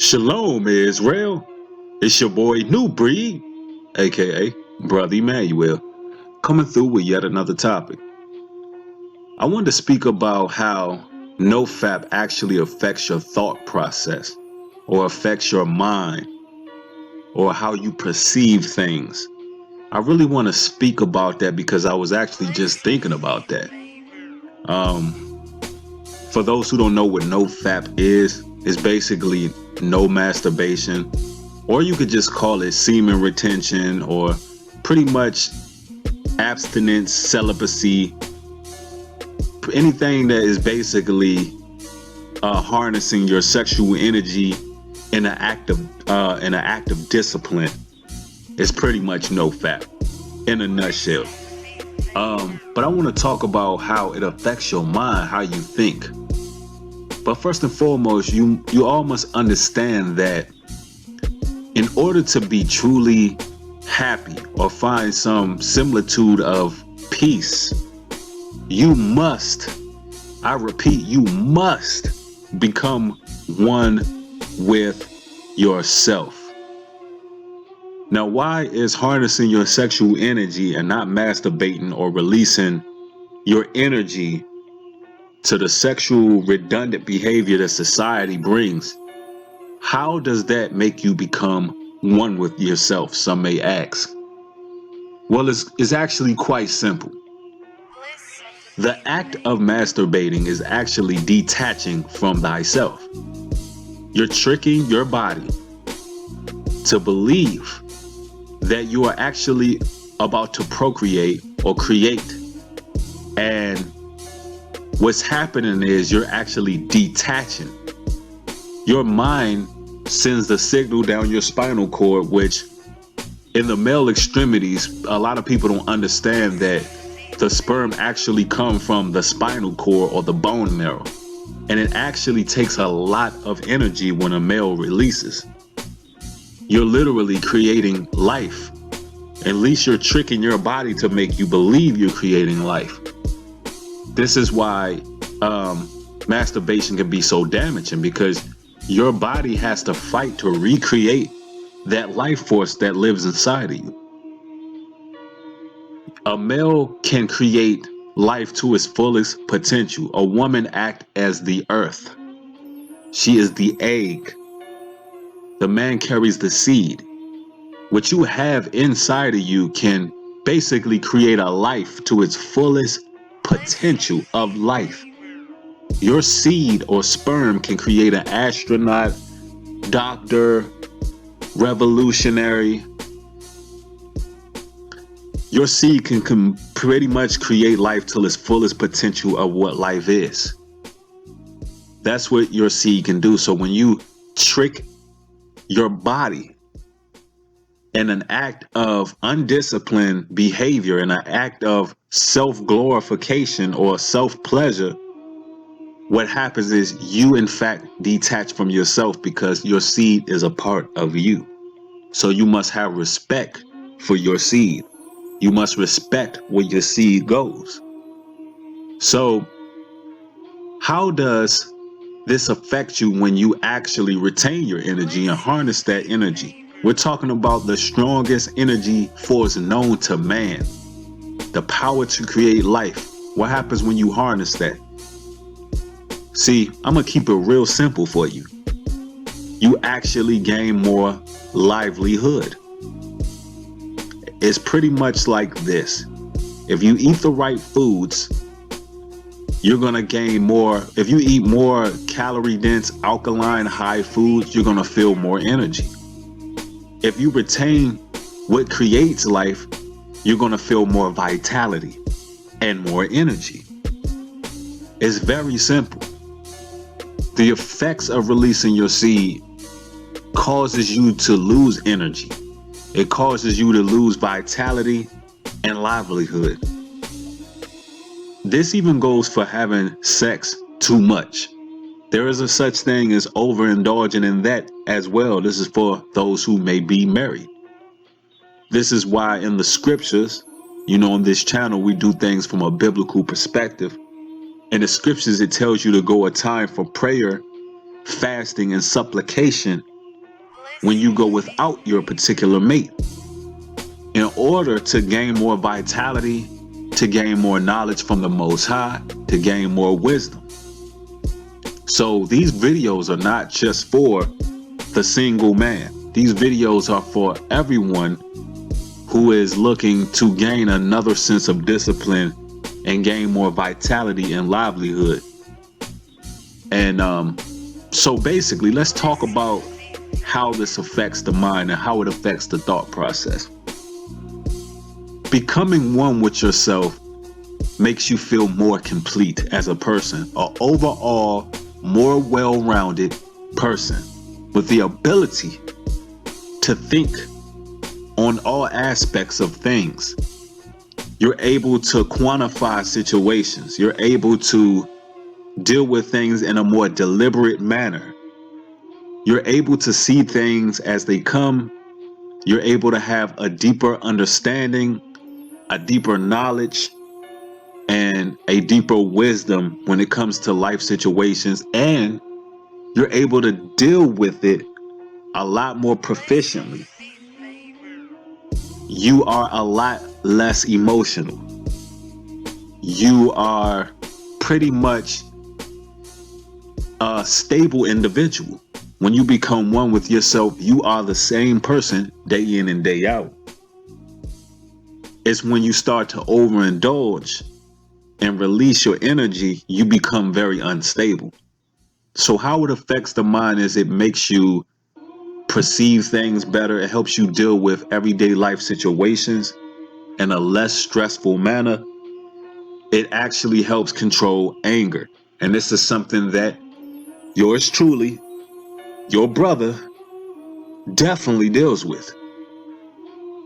Shalom, Israel. It's your boy Nubreed, aka Brother Emmanuel, coming through with yet another topic. I wanted to speak about how NoFap actually affects your thought process, or affects your mind, or how you perceive things. I really want to speak about that because I was actually just thinking about that. For those who don't know what NoFap is, it's basically no masturbation, or you could just call it semen retention, or pretty much abstinence, celibacy, anything that is basically harnessing your sexual energy in an act of discipline. It's pretty much NoFap in a nutshell. But I want to talk about how it affects your mind, how you think. But first and foremost, you all must understand that in order to be truly happy or find some similitude of peace, you must, I repeat, you must become one with yourself. Now, why is harnessing your sexual energy and not masturbating or releasing your energy to the sexual redundant behavior that society brings? How does that make you become one with yourself, some may ask? Well, it's actually quite simple. The act of masturbating is actually detaching from thyself. You're tricking your body to believe that you are actually about to procreate or create. And what's happening is you're actually detaching. Your mind sends the signal down your spinal cord, which in the male extremities, a lot of people don't understand that the sperm actually comes from the spinal cord or the bone marrow. And it actually takes a lot of energy when a male releases. You're literally creating life. At least you're tricking your body to make you believe you're creating life. This is why masturbation can be so damaging, because your body has to fight to recreate that life force that lives inside of you. A male can create life to its fullest potential. A woman acts as the earth. She is the egg. The man carries the seed. What you have inside of you can basically create a life to its fullest potential of life. Your seed or sperm can create an astronaut, doctor, revolutionary. Your seed can pretty much create life till its fullest potential of what life is. That's what your seed can do. So when you trick your body in an act of undisciplined behavior, in an act of self-glorification or self-pleasure, what happens is you in fact detach from yourself, because your seed is a part of you. So you must have respect for your seed. You must respect where your seed goes. So how does this affect you when you actually retain your energy and harness that energy? We're talking about the strongest energy force known to man, the power to create life. What happens when you harness that? See, I'm gonna keep it real simple for you. You actually gain more livelihood. It's pretty much like this. If you eat the right foods, you're gonna gain more. If you eat more calorie dense, alkaline, high foods, you're gonna feel more energy. If you retain what creates life, you're gonna feel more vitality and more energy. It's very simple. The effects of releasing your seed causes you to lose energy. It causes you to lose vitality and livelihood. This even goes for having sex too much. There is a such thing as overindulging in that as well. This is for those who may be married. This is why in the scriptures, on this channel, we do things from a biblical perspective. In the scriptures, it tells you to go a time for prayer, fasting, and supplication when you go without your particular mate in order to gain more vitality, to gain more knowledge from the Most High, to gain more wisdom. So these videos are not just for the single man. These videos are for everyone who is looking to gain another sense of discipline and gain more vitality and livelihood. And so basically, let's talk about how this affects the mind and how it affects the thought process. Becoming one with yourself makes you feel more complete as a person, an overall more well-rounded person with the ability to think on all aspects of things. You're able to quantify situations. You're able to deal with things in a more deliberate manner. You're able to see things as they come. You're able to have a deeper understanding, a deeper knowledge, and a deeper wisdom when it comes to life situations. And you're able to deal with it a lot more proficiently. You are a lot less emotional. You are pretty much a stable individual. When you become one with yourself, you are the same person day in and day out. It's when you start to overindulge and release your energy, you become very unstable. So how it affects the mind is it makes you perceive things better. It helps you deal with everyday life situations in a less stressful manner. It actually helps control anger. And this is something that yours truly, your brother, definitely deals with.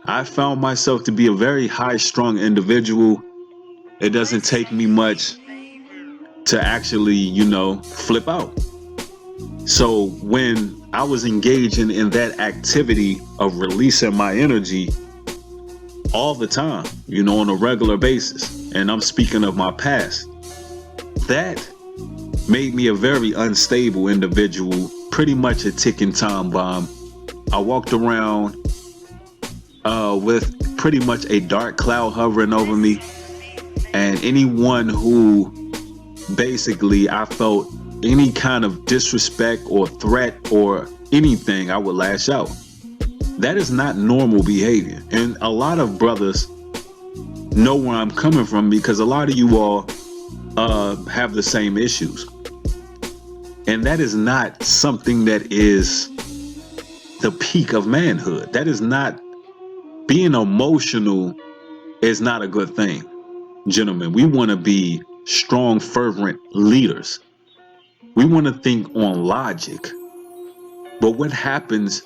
I found myself to be a very high-strung individual. It doesn't take me much to actually, flip out. So when I was engaging in that activity of releasing my energy all the time, on a regular basis, and I'm speaking of my past, that made me a very unstable individual, pretty much a ticking time bomb. I walked around with pretty much a dark cloud hovering over me, and anyone who basically I felt any kind of disrespect or threat or anything, I would lash out. That is not normal behavior. And a lot of brothers know where I'm coming from because a lot of you all have the same issues. And that is not something that is the peak of manhood. That is not, being emotional is not a good thing. Gentlemen, we want to be strong, fervent leaders. We want to think on logic. But what happens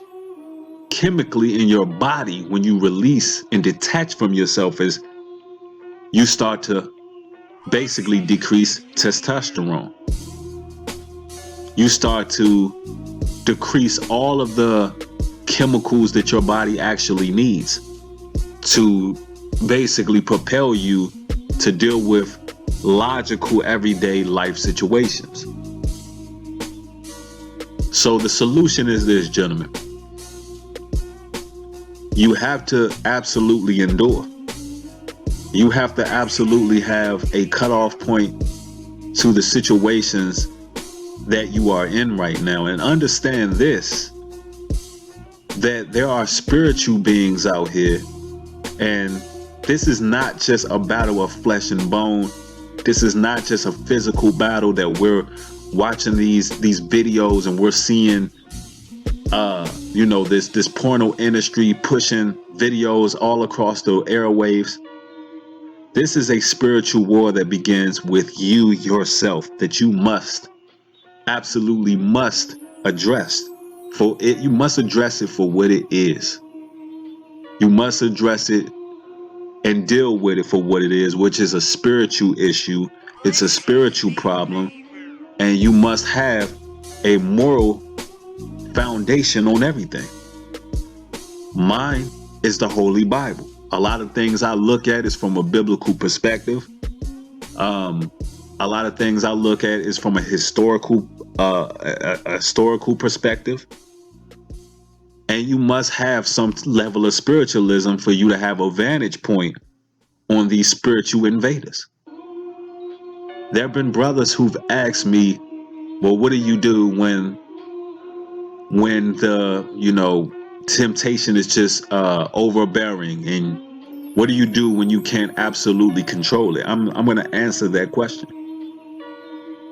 chemically in your body when you release and detach from yourself is you start to basically decrease testosterone. You start to decrease all of the chemicals that your body actually needs to basically propel you to deal with logical everyday life situations. So the solution is this, gentlemen. You have to absolutely endure. You have to absolutely have a cutoff point to the situations that you are in right now. And understand this, that there are spiritual beings out here. And this is not just a battle of flesh and bone. This is not just a physical battle that we're watching these videos and we're seeing this porno industry pushing videos all across the airwaves. This is a spiritual war that begins with you yourself, that you must, absolutely must address. For it, you must address it for what it is. You must address it and deal with it for what it is, which is a spiritual issue. It's a spiritual problem, and you must have a moral foundation on everything. Mine is the Holy Bible. A lot of things I look at is from a biblical perspective. A lot of things I look at is from a historical perspective. And you must have some level of spiritualism for you to have a vantage point on these spiritual invaders. There have been brothers who've asked me, well, what do you do when the temptation is just overbearing, and what do you do when you can't absolutely control it? I'm going to answer that question.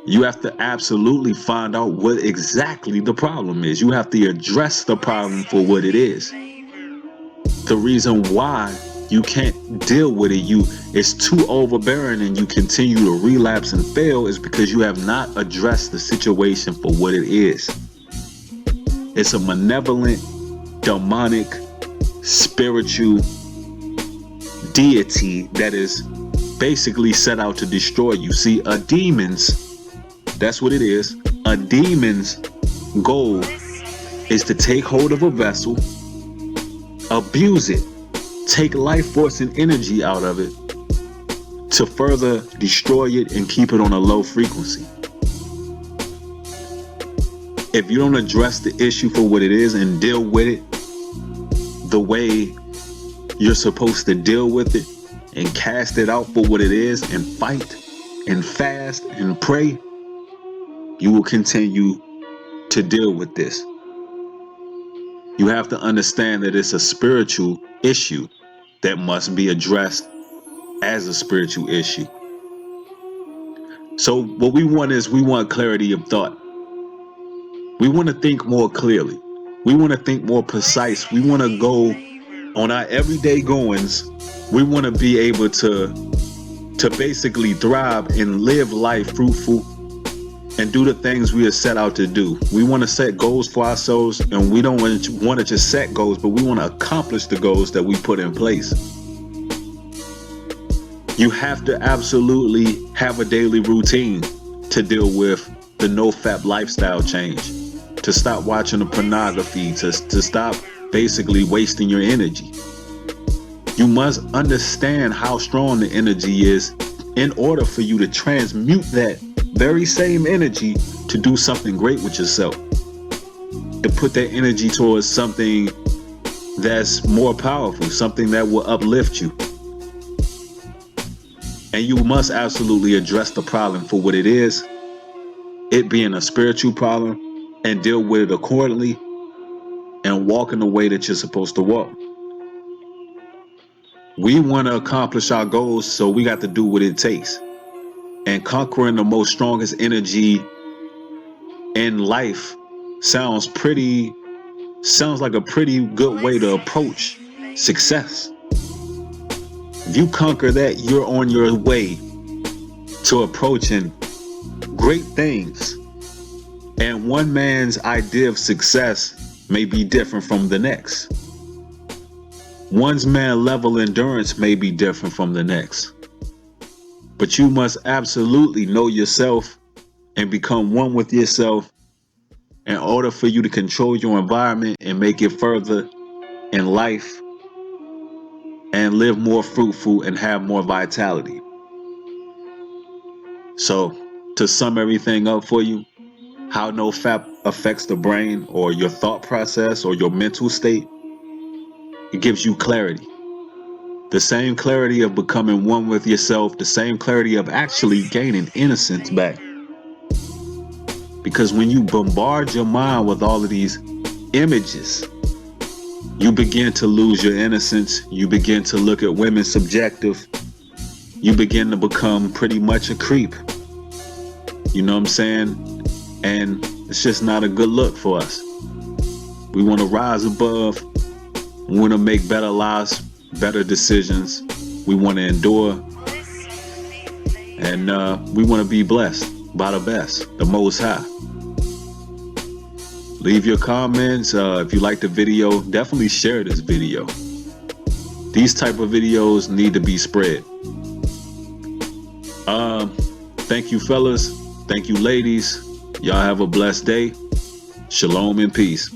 You have to absolutely find out what exactly the problem is. You have to address the problem for what it is. The reason why you can't deal with it's too overbearing and you continue to relapse and fail is because you have not addressed the situation for what it is. It's a malevolent, demonic, spiritual deity that is basically set out to destroy you. See, a demon's, that's what it is. A demon's goal is to take hold of a vessel, abuse it, take life force and energy out of it to further destroy it and keep it on a low frequency. If you don't address the issue for what it is and deal with it the way you're supposed to deal with it and cast it out for what it is and fight and fast and pray, you will continue to deal with this. You have to understand that it's a spiritual issue that must be addressed as a spiritual issue. So what we want clarity of thought. We want to think more clearly. We want to think more precise. We want to go on our everyday goings. We want to be able to basically thrive and live life fruitful and do the things we are set out to do. We want to set goals for ourselves, and we don't want to just set goals, but we want to accomplish the goals that we put in place. You have to absolutely have a daily routine to deal with the no-fap lifestyle change, to stop watching the pornography, to stop basically wasting your energy. You must understand how strong the energy is in order for you to transmute that very same energy to do something great with yourself, to put that energy towards something that's more powerful, something that will uplift you. And you must absolutely address the problem for what it is, it being a spiritual problem, and deal with it accordingly and walk in the way that you're supposed to walk. We want to accomplish our goals, so we got to do what it takes. And conquering the most strongest energy in life sounds like a pretty good way to approach success. If you conquer that, you're on your way to approaching great things. And one man's idea of success may be different from the next. One's man level endurance may be different from the next. But you must absolutely know yourself and become one with yourself in order for you to control your environment and make it further in life and live more fruitful and have more vitality. So, to sum everything up for you, how no-fap affects the brain or your thought process or your mental state, it gives you clarity. The same clarity of becoming one with yourself, the same clarity of actually gaining innocence back. Because when you bombard your mind with all of these images, you begin to lose your innocence. You begin to look at women subjective. You begin to become pretty much a creep. You know what I'm saying? And it's just not a good look for us. We want to rise above. We want to make better lives, better decisions. We want to endure. And we want to be blessed by the best, the Most High. Leave your comments. If you like the video, definitely share this video. These type of videos need to be spread. Thank you, fellas. Thank you, ladies. Y'all have a blessed day. Shalom and peace.